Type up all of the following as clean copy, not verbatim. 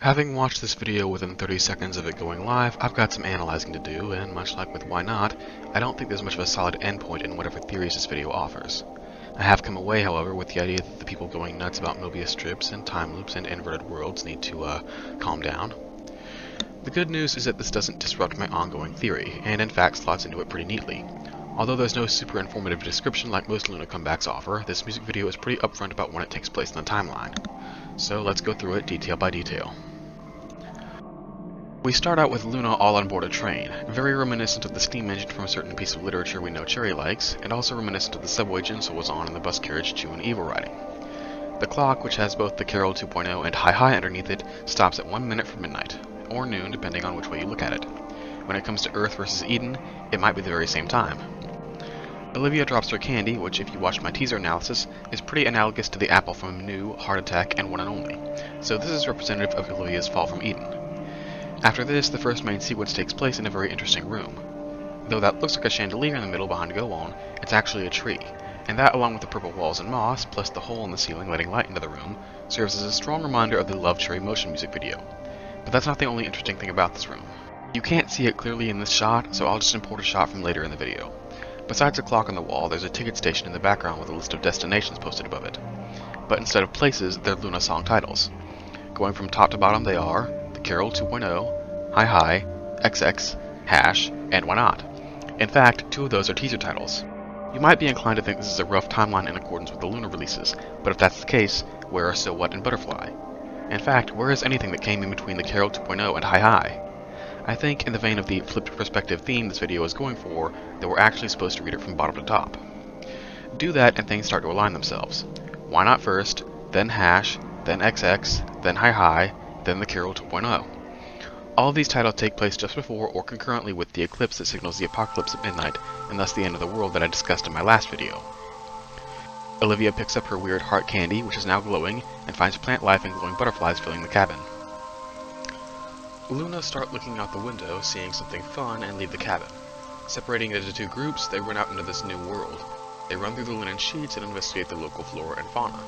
Having watched this video within 30 seconds of it going live, I've got some analyzing to do, and much like with Why Not, I don't think there's much of a solid endpoint in whatever theories this video offers. I have come away, however, with the idea that the people going nuts about Mobius strips and time loops and inverted worlds need to, calm down. The good news is that this doesn't disrupt my ongoing theory, and in fact slots into it pretty neatly. Although there's no super informative description like most LOONA comebacks offer, this music video is pretty upfront about when it takes place in the timeline. So let's go through it detail by detail. We start out with LOONA all on board a train, very reminiscent of the steam engine from a certain piece of literature we know Cherry likes, and also reminiscent of the subway Jinsol was on in the bus carriage Chu and Eve were riding. The clock, which has both the Carol 2.0 and Hi Hi underneath it, stops at 1 minute from midnight, or noon depending on which way you look at it. When it comes to Earth versus Eden, it might be the very same time. Olivia drops her candy, which if you watched my teaser analysis, is pretty analogous to the apple from New, Heart Attack, and One and Only, so this is representative of Olivia's fall from Eden. After this, the first main sequence takes place in a very interesting room. Though that looks like a chandelier in the middle behind Go On, it's actually a tree, and that along with the purple walls and moss, plus the hole in the ceiling letting light into the room, serves as a strong reminder of the Love Cherry motion music video. But that's not the only interesting thing about this room. You can't see it clearly in this shot, so I'll just import a shot from later in the video. Besides a clock on the wall, there's a ticket station in the background with a list of destinations posted above it. But instead of places, they're LOONA song titles. Going from top to bottom they are the Carol 2.0, Hi Hi, XX, Hash, and Why Not. In fact, 2 of those are teaser titles. You might be inclined to think this is a rough timeline in accordance with the LOONA releases, but if that's the case, where are So What and Butterfly? In fact, where is anything that came in between the Carol 2.0 and Hi Hi? I think, in the vein of the flipped perspective theme this video is going for, that we're actually supposed to read it from bottom to top. Do that and things start to align themselves. Why Not first, then Hash, then XX, then Hi Hi, then the Carol 2.0. All of these titles take place just before or concurrently with the eclipse that signals the apocalypse at midnight, and thus the end of the world that I discussed in my last video. Olivia picks up her weird heart candy, which is now glowing, and finds plant life and glowing butterflies filling the cabin. LOONA start looking out the window, seeing something fun, and leave the cabin. Separating into 2 groups, they run out into this new world. They run through the linen sheets and investigate the local flora and fauna.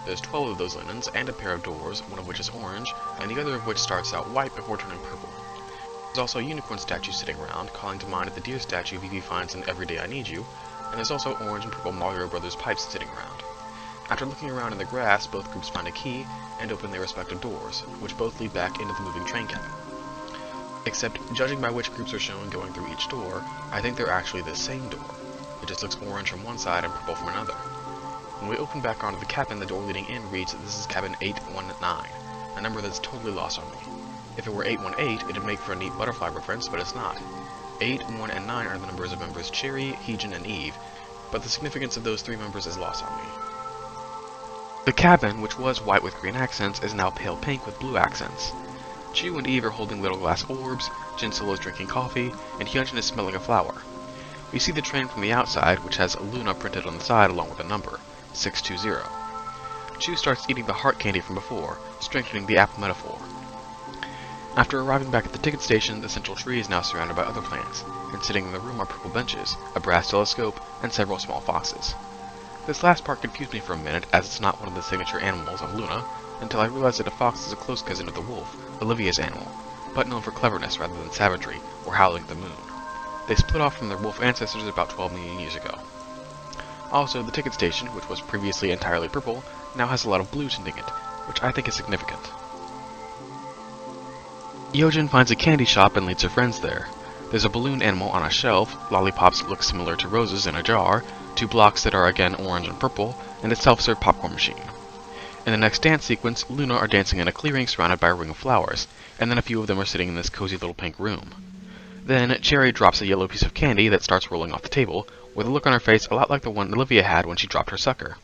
There's 12 of those linens, and a pair of doors, one of which is orange, and the other of which starts out white before turning purple. There's also a unicorn statue sitting around, calling to mind the deer statue Vivi finds in Every Day I Need You, and there's also orange and purple Mario Brothers pipes sitting around. After looking around in the grass, both groups find a key, and open their respective doors, which both lead back into the moving train cabin. Except, judging by which groups are shown going through each door, I think they're actually the same door. It just looks orange from one side and purple from another. When we open back onto the cabin, the door leading in reads that this is cabin 819, a number that's totally lost on me. If it were 818, it'd make for a neat butterfly reference, but it's not. 8, 1, and 9 are the numbers of members Cherry, Heejin, and Eve, but the significance of those 3 members is lost on me. The cabin, which was white with green accents, is now pale pink with blue accents. Chu and Eve are holding little glass orbs, Jinsol is drinking coffee, and Hyunjin is smelling a flower. We see the train from the outside, which has LOONA printed on the side along with a number, 620. Chu starts eating the heart candy from before, strengthening the apple metaphor. After arriving back at the ticket station, the central tree is now surrounded by other plants, and sitting in the room are purple benches, a brass telescope, and several small foxes. This last part confused me for a minute, as it's not one of the signature animals of LOONA, until I realized that a fox is a close cousin of the wolf, Olivia's animal, but known for cleverness rather than savagery, or howling at the moon. They split off from their wolf ancestors about 12 million years ago. Also, the ticket station, which was previously entirely purple, now has a lot of blue tinting it, which I think is significant. Hyunjin finds a candy shop and leads her friends there. There's a balloon animal on a shelf, lollipops that look similar to roses in a jar, 2 blocks that are again orange and purple, and a self-serve popcorn machine. In the next dance sequence, LOONA are dancing in a clearing surrounded by a ring of flowers, and then a few of them are sitting in this cozy little pink room. Then, Cherry drops a yellow piece of candy that starts rolling off the table, with a look on her face a lot like the one Olivia had when she dropped her sucker.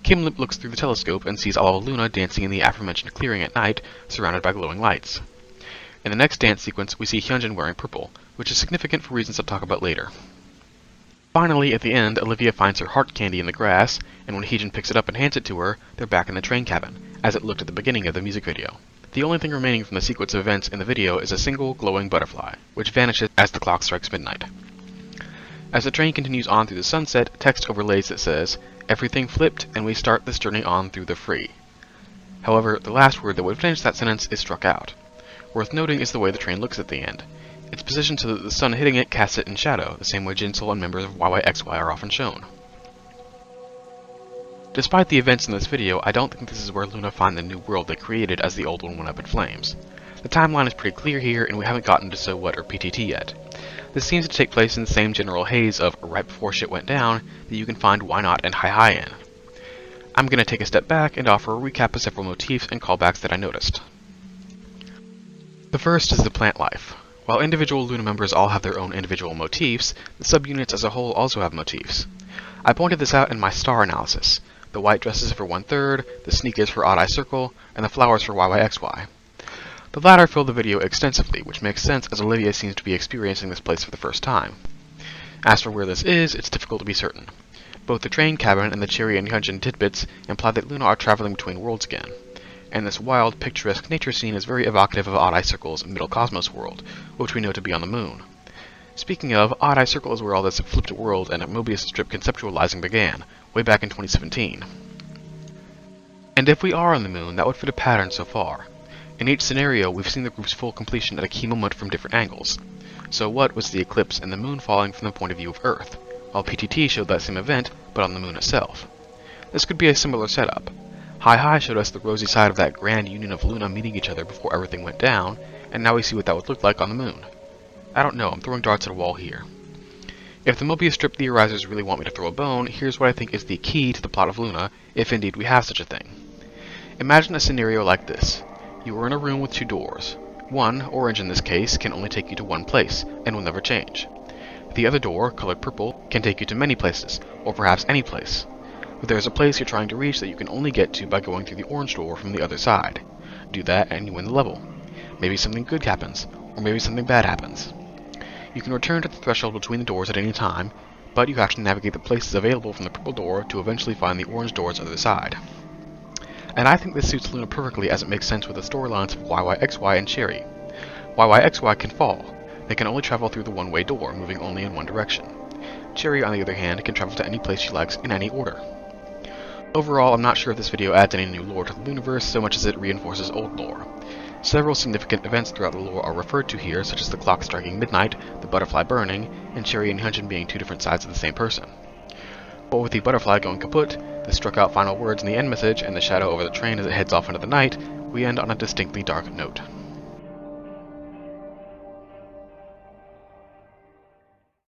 Kim looks through the telescope and sees all of LOONA dancing in the aforementioned clearing at night, surrounded by glowing lights. In the next dance sequence, we see Hyunjin wearing purple, which is significant for reasons I'll talk about later. Finally, at the end, Olivia finds her heart candy in the grass, and when Heejin picks it up and hands it to her, they're back in the train cabin, as it looked at the beginning of the music video. The only thing remaining from the sequence of events in the video is a single glowing butterfly, which vanishes as the clock strikes midnight. As the train continues on through the sunset, text overlays that says, "Everything flipped, and we start this journey on through the free." However, the last word that would finish that sentence is struck out. Worth noting is the way the train looks at the end. It's positioned so that the sun hitting it casts it in shadow, the same way Jinsol and members of YYXY are often shown. Despite the events in this video, I don't think this is where LOONA find the new world they created as the old one went up in flames. The timeline is pretty clear here, and we haven't gotten to So What or PTT yet. This seems to take place in the same general haze of right before shit went down that you can find Why Not and Hi Hi in. I'm going to take a step back and offer a recap of several motifs and callbacks that I noticed. The first is the plant life. While individual LOONA members all have their own individual motifs, the subunits as a whole also have motifs. I pointed this out in my star analysis. The white dresses for 1/3, the sneakers for Odd Eye Circle, and the flowers for YYXY. The latter fill the video extensively, which makes sense as Olivia seems to be experiencing this place for the first time. As for where this is, it's difficult to be certain. Both the train cabin and the Cherry and Hyunjin tidbits imply that LOONA are traveling between worlds again, and this wild, picturesque nature scene is very evocative of Odd Eye Circle's Middle Cosmos world, which we know to be on the moon. Speaking of, Odd Eye Circle is where all this flipped world and Mobius strip conceptualizing began, way back in 2017. And if we are on the moon, that would fit a pattern so far. In each scenario, we've seen the group's full completion at a key moment from different angles. So What was the eclipse and the moon falling from the point of view of Earth, while PTT showed that same event, but on the moon itself. This could be a similar setup. Hi Hi showed us the rosy side of that grand union of LOONA meeting each other before everything went down, and now we see what that would look like on the moon. I don't know, I'm throwing darts at a wall here. If the Mobius strip theorizers really want me to throw a bone, here's what I think is the key to the plot of LOONA, if indeed we have such a thing. Imagine a scenario like this. You are in a room with two doors. One, orange in this case, can only take you to one place, and will never change. The other door, colored purple, can take you to many places, or perhaps any place. But there is a place you're trying to reach that you can only get to by going through the orange door from the other side. Do that and you win the level. Maybe something good happens, or maybe something bad happens. You can return to the threshold between the doors at any time, but you have to navigate the places available from the purple door to eventually find the orange door's other side. And I think this suits LOONA perfectly as it makes sense with the storylines of YYXY and Cherry. YYXY can fall. They can only travel through the one-way door, moving only in one direction. Cherry, on the other hand, can travel to any place she likes in any order. Overall, I'm not sure if this video adds any new lore to the Looniverse so much as it reinforces old lore. Several significant events throughout the lore are referred to here, such as the clock striking midnight, the butterfly burning, and Cherry and Hyunjin being two different sides of the same person. But with the butterfly going kaput, the struck out final words in the end message, and the shadow over the train as it heads off into the night, we end on a distinctly dark note.